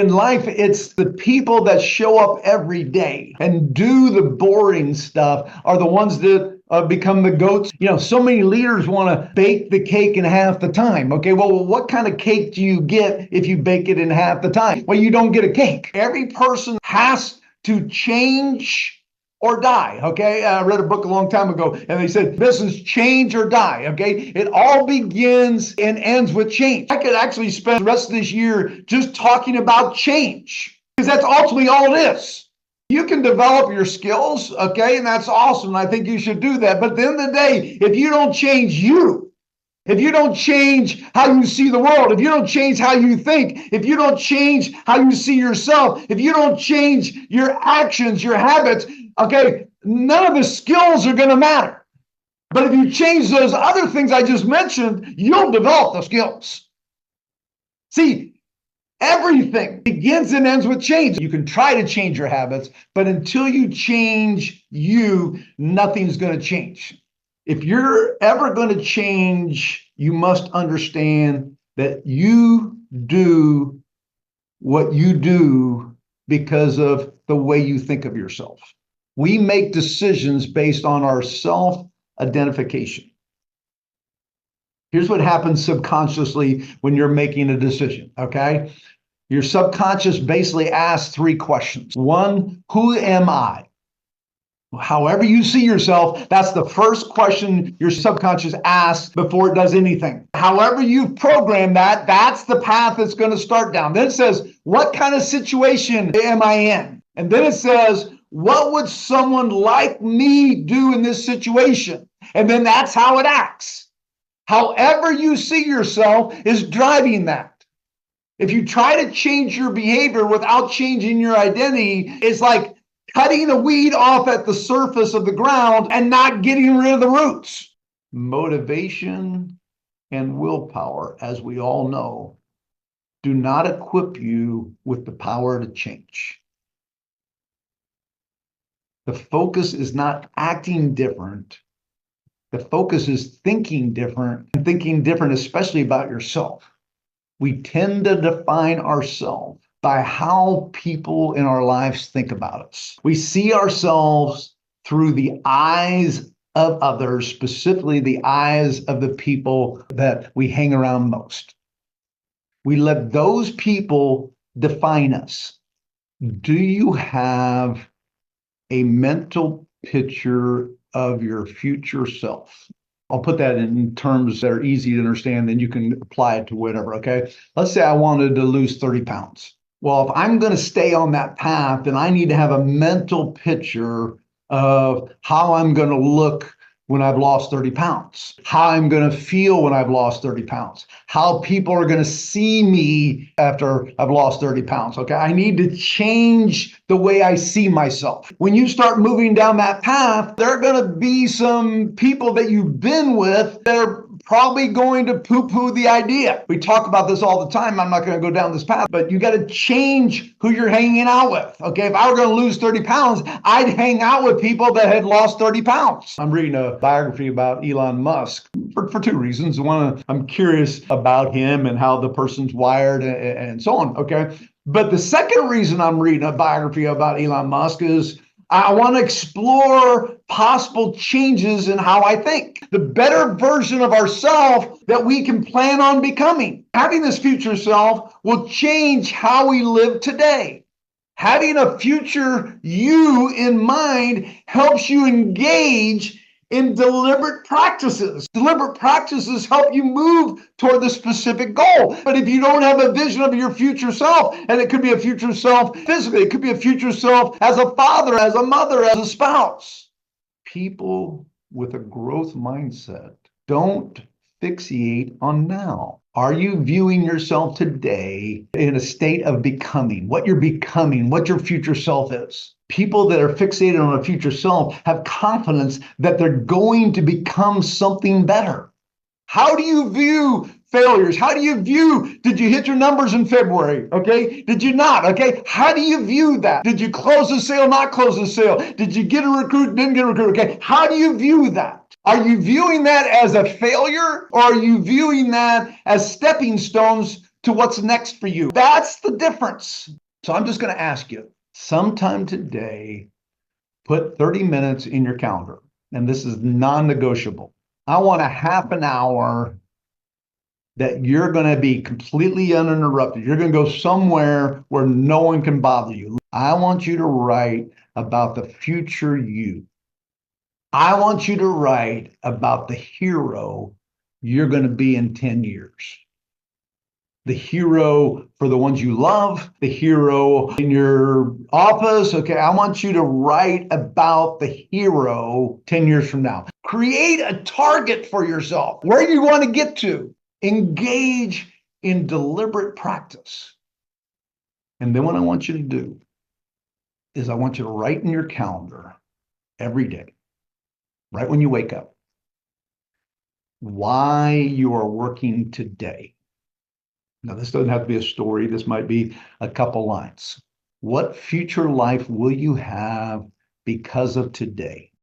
In life, it's the people that show up every day and do the boring stuff are the ones that become the goats. So many leaders want to bake the cake in half the time. Okay, well, what kind of cake do you get if you bake it in half the time? Well, you don't get a cake. Every person has to change or die. Okay, I read a book a long time ago and they said this is change or die. Okay, it all begins and ends with change. I could actually spend the rest of this year just talking about change because that's ultimately all it is. You can develop your skills, okay, and that's awesome. I think you should do that. But at the end of the day, if you don't change you, if you don't change how you see the world, if you don't change how you think, if you don't change how you see yourself, if you don't change your actions, your habits, okay, none of the skills are going to matter. But if you change those other things I just mentioned, you'll develop the skills. See, everything begins and ends with change. You can try to change your habits, but until you change you, nothing's going to change. If you're ever going to change, you must understand that you do what you do because of the way you think of yourself. We make decisions based on our self-identification. Here's what happens subconsciously when you're making a decision, okay? Your subconscious basically asks three questions. One, who am I? However you see yourself, that's the first question your subconscious asks before it does anything. However you've programmed that, that's the path it's going to start down. Then it says, what kind of situation am I in? And then it says, what would someone like me do in this situation? And then that's how it acts. However you see yourself is driving that. If you try to change your behavior without changing your identity, it's like cutting a weed off at the surface of the ground and not getting rid of the roots. Motivation and willpower, as we all know, do not equip you with the power to change. The focus is not acting different. The focus is thinking different, and thinking different, especially about yourself. We tend to define ourselves by how people in our lives think about us. We see ourselves through the eyes of others, specifically the eyes of the people that we hang around most. We let those people define us. Do you have a mental picture of your future self? I'll put that in terms that are easy to understand, then you can apply it to whatever, okay? Let's say I wanted to lose 30 pounds. Well, if I'm going to stay on that path, then I need to have a mental picture of how I'm going to look when I've lost 30 pounds, how I'm going to feel when I've lost 30 pounds, how people are going to see me after I've lost 30 pounds, okay? I need to change the way I see myself. When you start moving down that path, there are going to be some people that you've been with that are probably going to poo-poo the idea. We talk about this all the time. I'm not going to go down this path, but you got to change who you're hanging out with. Okay, if I were going to lose 30 pounds, I'd hang out with people that had lost 30 pounds. I'm reading a biography about Elon Musk for two reasons. One, I'm curious about him and how the person's wired and so on. Okay, but the second reason I'm reading a biography about Elon Musk is I want to explore possible changes in how I think, the better version of ourselves that we can plan on becoming. Having this future self will change how we live today. Having a future you in mind helps you engage in deliberate practices. Deliberate practices help you move toward the specific goal. But if you don't have a vision of your future self, and it could be a future self physically, it could be a future self as a father, as a mother, as a spouse. People with a growth mindset don't fixate on now. Are you viewing yourself today in a state of becoming, what you're becoming, what your future self is? People that are fixated on a future self have confidence that they're going to become something better. How do you view failures? How do you view, did you hit your numbers in February? Okay. Did you not? Okay. How do you view that? Did you close the sale, not close the sale? Did you get a recruit, didn't get a recruit? Okay. How do you view that? Are you viewing that as a failure, or are you viewing that as stepping stones to what's next for you. That's the difference. So I'm just going to ask you, sometime today, put 30 minutes in your calendar, and this is non-negotiable. I want a half an hour that you're going to be completely uninterrupted. You're going to go somewhere where no one can bother you. I want you to write about the future you. I want you to write about the hero you're going to be in 10 years. The hero for the ones you love, the hero in your office. Okay, I want you to write about the hero 10 years from now. Create a target for yourself, where you want to get to. Engage in deliberate practice. And then what I want you to do is I want you to write in your calendar every day, right when you wake up, why you are working today. Now, this doesn't have to be a story. This might be a couple lines. What future life will you have because of today?